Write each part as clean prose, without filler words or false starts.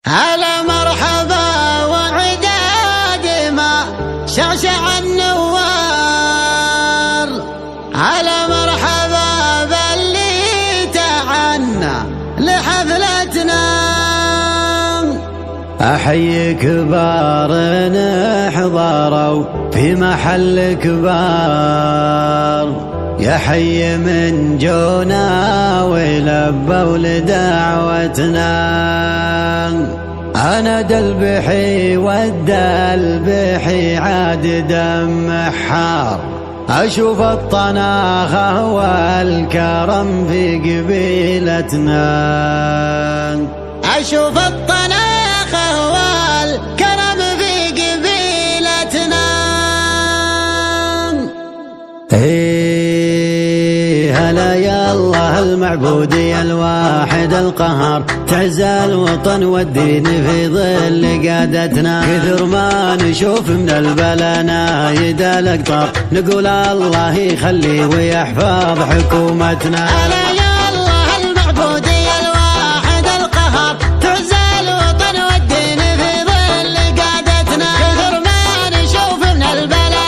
هلا مرحبا وعداد ما شعشع النوار. هلا مرحبا باللي تعنى لحفلتنا. أحيي كبار حضروا في محل كبار، يا حي من جونا ولبوا لدعوتنا. أنا دلبحي والدلبحي عاد دم حار، أشوف الطناخة والكرم في قبيلتنا. أشوف الطناخة والكرم في قبيلتنا. هلا يا الله المعبودي الواحد القهار، تعز الوطن والدين في ظل قادتنا. كثر ما نشوف من البلا يدا الأقطار، نقول الله يخلي ويحفظ حكومتنا. هلا يا الله المعبودي الواحد القهار، تعز الوطن والدين في ظل قادتنا. كثر ما نشوف من البلا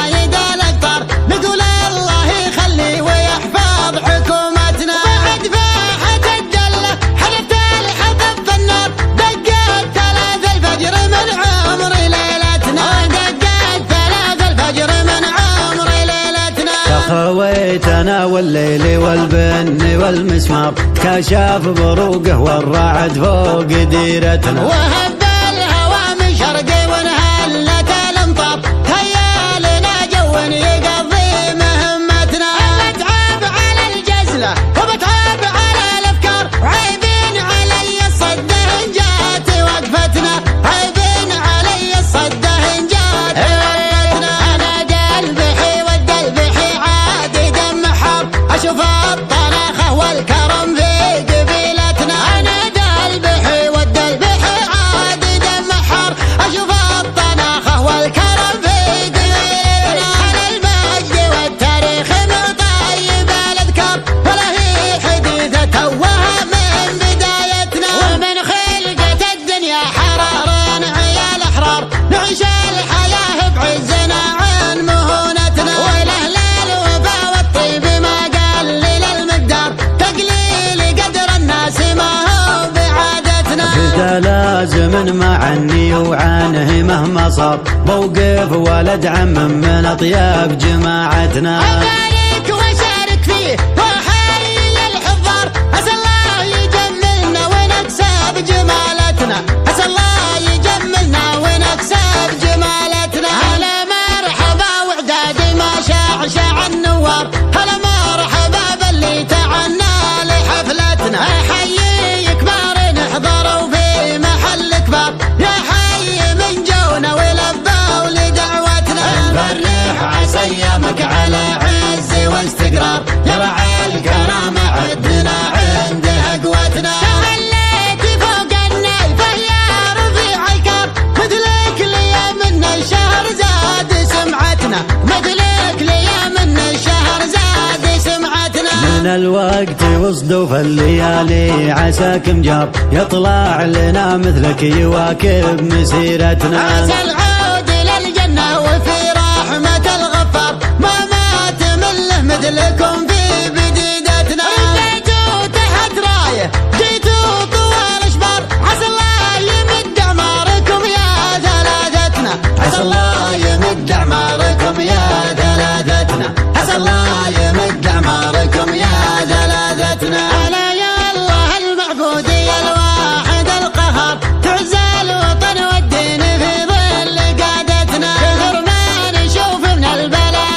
يدا الأقطار، نقول الله يخلي ويحفظ حكومتنا. بعد فاحت الدلة حلفت الحطب في النار، دقت 3 الفجر من عمر ليلتنا. دقت 3 الفجر من عمر ليلتنا. خويتنا والليل والبن والمسمار، كشاف بروقه والرعد فوق ديرتنا. وهب الهوى من شرقي وانهلت الامطار، هيا لنا جو يقضي مهمتنا. بتعب على الجزلة وبتعب على الافكار، عيبين علي الصده ان جات وقفتنا. عيبين علي الصده ان جات وقفتنا. انا دلبحي والدلبحي عاد دم حار، اشوف الطناخة والكرم في قبيلتنا. انا دلبحي والدلبحي عاد دم حار، اشوف الطناخة والكرم في قبيلتنا. على المجد والتاريخ من طيب الاذكار، ولا هي حديثة توها من بدايتنا. ومن خلقة الدنيا حرار عيال احرار، نعيش الحياة بعزنا عن مهونتنا. والاهل الوفا والطيب ما قلل المقدار، تقليل قدر الناس ما هو بعادتنا. إذا لازم مع عني وعنه مهما صار، موقف ولد عم من أطياب جماعتنا. أبارك وأشارك فيه وأحيي الحضار، عسى الله يجملنا ونكسب جمالتنا. عسى الله يجملنا ونكسب جمالتنا. هلا مرحبا وعدادي ما شعشع النوار، هلا مرحبا باللي تعنى لحفلتنا. أحيي كبار حضروا في محل كبار، يا حي من جونا ولبوا لدعوتنا. نفرح عسى ايامك على عز واستقرار، يا رعى الكرامة عدنا عنده قوتنا. تهليتي فوق النايفة يا رفيع الكار، مثلك لي من الشهر زاد سمعتنا. مثلك لي من الشهر زاد سمعتنا. من الوقت وصدوا في الليالي عساك مجار، يطلع لنا مثلك يواكب مسيرتنا. عسى العود للجنة وفي رحمة الغفار، ما مات منه مثلكم في بديدتنا. جيتوا تحت رايه جيتوا طوال اشبار، عسى الله يمد اعماركم يا ثلاثتنا. عسى الله يمد اعماركم يا ثلاثتنا. عسى الله يمد اعماركم يا ثلاثتنا. هلا يا الله المعبودي الواحد القهار، تعز الوطن والدين في ظل قادتنا. كثر ما نشوف من البلا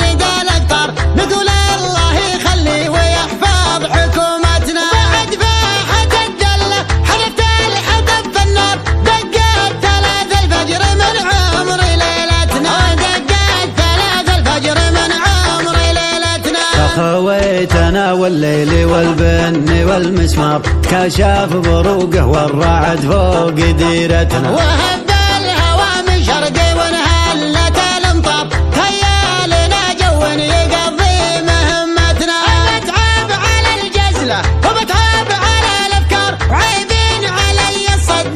يدا الاقطار، نقول الله يخلي ويحفظ حكومتنا. بعد فاحت الدلة حلفت الحطب في النار، دقت 3 الفجر من عمر ليلتنا. دقت 3 الفجر من عمر ليلتنا. خويتنا والليل والبن والمسمار، كشاف بروقه والرعد فوق ديرتنا. وهب الهوى من شرقي وانهلت الامطار، هيا لنا جو يقضي مهمتنا. بتعب على الجزلة وبتعب على الافكار، عيبين علي الصد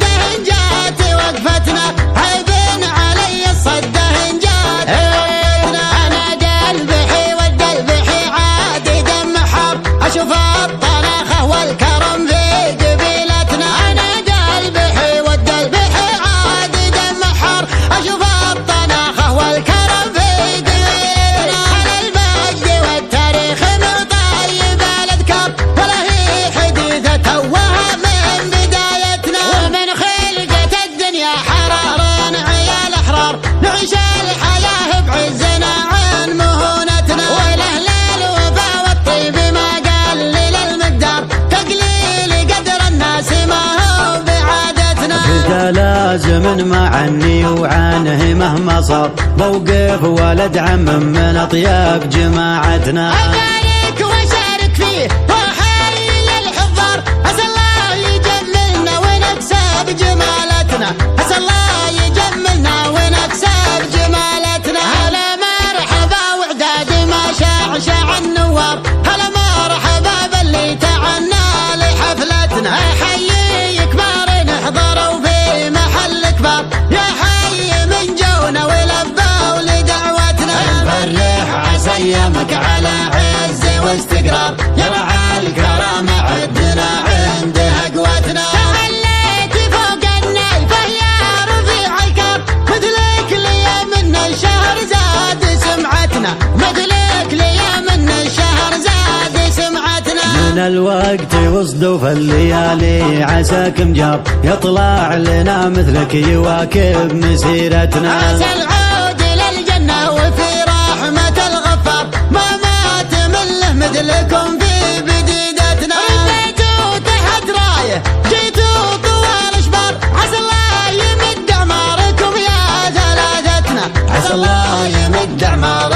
لازم ما عني وعنه مهما صار، موقف ولد عم من أطياب جماعتنا. أبارك وأشارك فيه وأحيي الحضار، عسى الله يجملنا ونكسب جمالتنا، عسى الله يجملنا ونكسب جمالتنا. هلا مرحبا وعداد ما شعشع النوار، هلا مرحبا باللي تعنى لحفلتنا. أحيي كبار حضروا في محل كبار، يا حي من جونا ولبوا لدعوتنا. نفرح عسى ايامك على عز واستقرار، يا رعى الكرامة عدنا عندها قوتنا. تهليتي فوق النايفة يا رفيع الكار، مثلك ليا من الشهر زاد سمعتنا، مثلك ليا من الشهر زاد سمعتنا. من الوقت وصدوا في الليالي عساك مجاب، يطلع لنا مثلك يواكب مسيرتنا. عسى العود للجنة وفي رحمة الغفار، ما مات من مثلكم في بديدتنا. رديتوا تحت رايه جيتوا طوال اشبار، عسى الله يمد اعماركم يا ثلاثتنا، عسى الله يمد اعماركم